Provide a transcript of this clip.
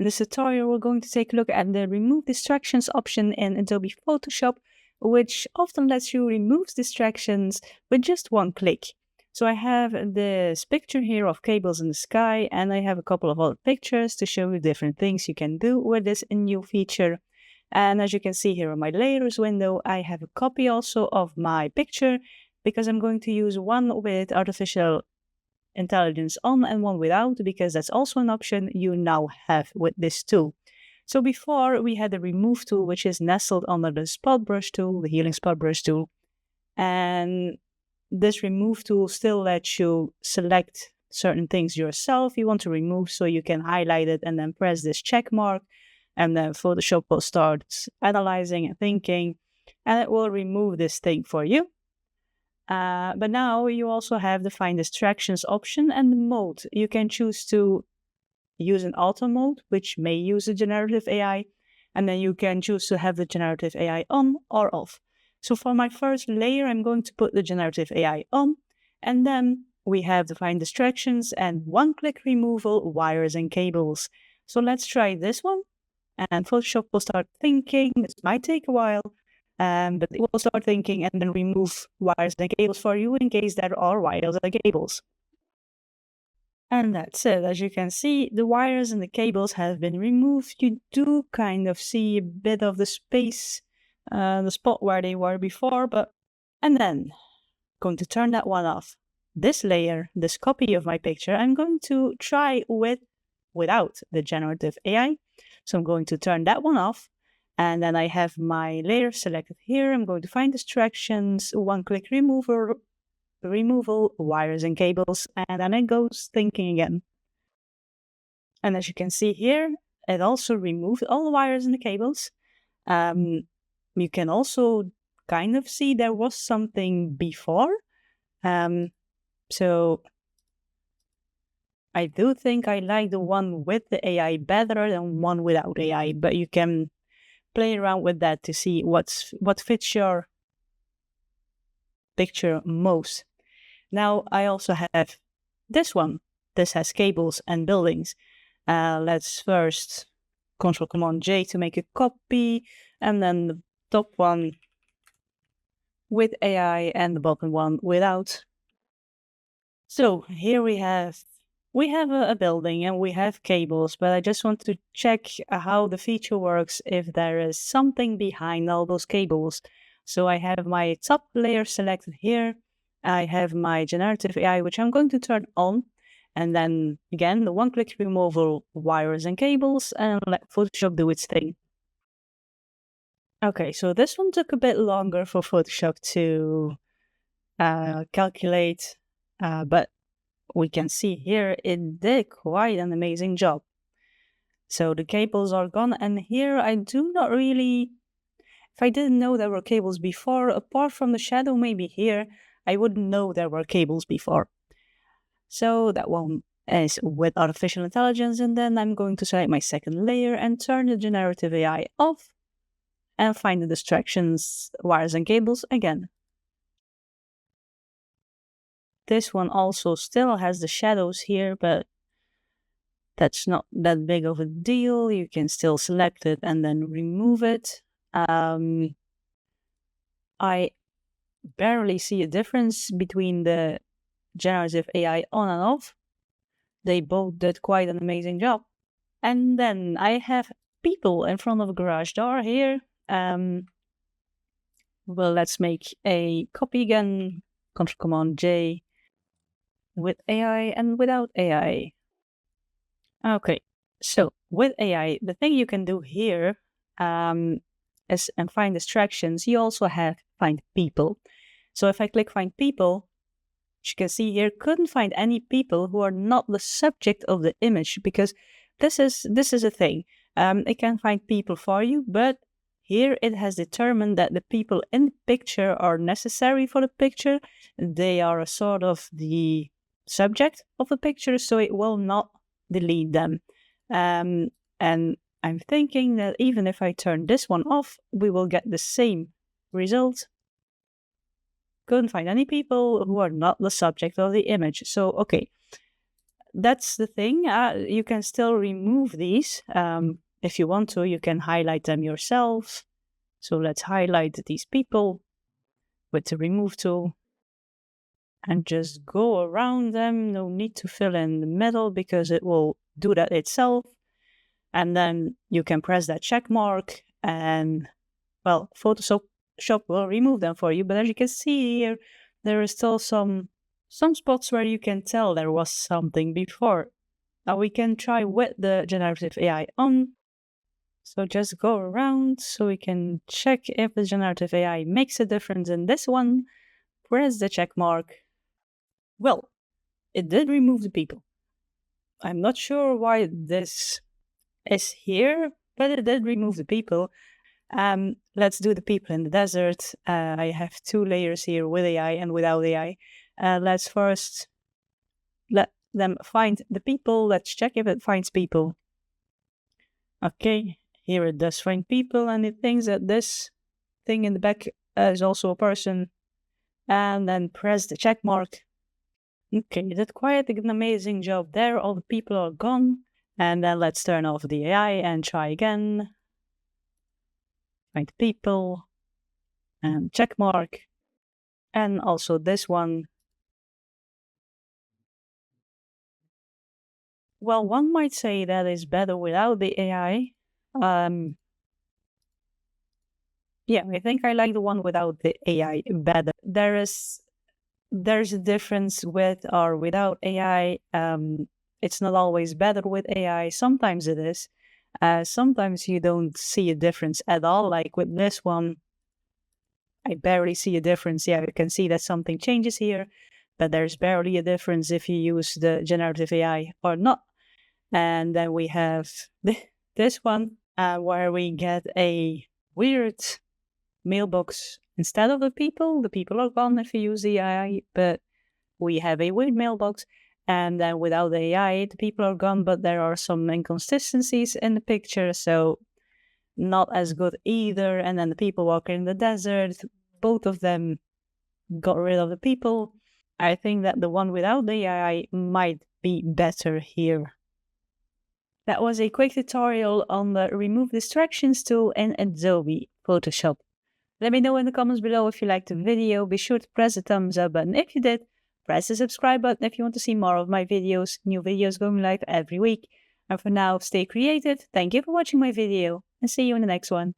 In this tutorial, we're going to take a look at the Remove Distractions option in Adobe Photoshop, which often lets you remove distractions with just one click. So I have this picture here of cables in the sky, and I have a couple of other pictures to show you different things you can do with this new feature. And as you can see here in my layers window, I have a copy also of my picture, because I'm going to use one with artificial intelligence on and one without, because that's also an option you now have with this tool. So before we had the remove tool, which is nestled under the spot brush tool, the healing spot brush tool. And this remove tool still lets you select certain things yourself you want to remove, so you can highlight it and then press this check mark, and then Photoshop will start analyzing and thinking, and it will remove this thing for you. But now you also have the Find Distractions option and the mode. You can choose to use an auto mode, which may use a generative AI, and then you can choose to have the generative AI on or off. So for my first layer, I'm going to put the generative AI on, and then we have the Find Distractions and one-click removal, wires and cables. So let's try this one, and Photoshop will start thinking. This might take a while, but it will start thinking and then remove wires and cables for you in case there are wires and cables. And that's it. As you can see, the wires and the cables have been removed. You do kind of see a bit of the space, the spot where they were before, and then going to turn that one off. This layer, this copy of my picture, I'm going to try without the generative AI. So I'm going to turn that one off. And then I have my layer selected here. I'm going to Find Distractions, one-click removal, wires and cables, and then it goes thinking again. And as you can see here, it also removed all the wires and the cables. You can also kind of see there was something before. So I do think I like the one with the AI better than one without AI, but you can play around with that to see what fits your picture most. Now I also have this one. This has cables and buildings. Let's first Ctrl-Command-J to make a copy, and then the top one with AI and the bottom one without. So here we have a building and we have cables, but I just want to check how the feature works if there is something behind all those cables. So I have my top layer selected here. I have my generative AI, which I'm going to turn on. And then again, the one-click removal, wires and cables, and let Photoshop do its thing. Okay, so this one took a bit longer for Photoshop to calculate, but we can see here it did quite an amazing job. So the cables are gone, and here I do not really, if I didn't know there were cables before, apart from the shadow maybe here, I wouldn't know there were cables before. So that one is with artificial intelligence, and then I'm going to select my second layer and turn the generative AI off and find the distractions, wires and cables again. This one also still has the shadows here, but that's not that big of a deal. You can still select it and then remove it. I barely see a difference between the generative AI on and off. They both did quite an amazing job. And then I have people in front of a garage door here. Well, let's make a copy again. Ctrl-Command-J with AI and without AI. Okay, so with AI, the thing you can do here is and Find Distractions. You also have Find People. So if I click Find People, as you can see here, couldn't find any people who are not the subject of the image, because this is a thing. It can find people for you, but here it has determined that the people in the picture are necessary for the picture. They are a sort of the subject of the picture, so it will not delete them. And I'm thinking that even if I turn this one off, we will get the same result. Couldn't find any people who are not the subject of the image. So, okay, that's the thing. You can still remove these. If you want to, you can highlight them yourself. So let's highlight these people with the remove tool and just go around them. No need to fill in the middle because it will do that itself. And then you can press that check mark and, well, Photoshop will remove them for you. But as you can see here, there is still some spots where you can tell there was something before. Now we can try with the generative AI on. So just go around so we can check if the generative AI makes a difference in this one. Press the check mark. Well, it did remove the people. I'm not sure why this is here, but it did remove the people. Let's do the people in the desert. I have 2 layers here with AI and without AI. Let's first let them find the people. Let's check if it finds people. Okay, here it does find people, and it thinks that this thing in the back is also a person. And then press the check mark. Okay, you did quite an amazing job there. All the people are gone. And then let's turn off the AI and try again. Find people and check mark. And also this one. Well, one might say that is better without the AI. Yeah, I think I like the one without the AI better. There's a difference with or without AI. It's not always better with AI. Sometimes it is. Sometimes you don't see a difference at all. Like with this one, I barely see a difference. Yeah, you can see that something changes here, but there's barely a difference if you use the generative AI or not. And then we have this one where we get a weird mailbox instead of the people. The people are gone if you use the AI, but we have a weird mailbox. And then without the AI, the people are gone, but there are some inconsistencies in the picture, so not as good either. And then the people walking in the desert, both of them got rid of the people. I think that the one without the AI might be better here. That was a quick tutorial on the Remove Distractions tool in Adobe Photoshop. Let me know in the comments below if you liked the video. Be sure to press the thumbs up button if you did. Press the subscribe button if you want to see more of my videos. New videos going live every week. And for now, stay creative. Thank you for watching my video and see you in the next one.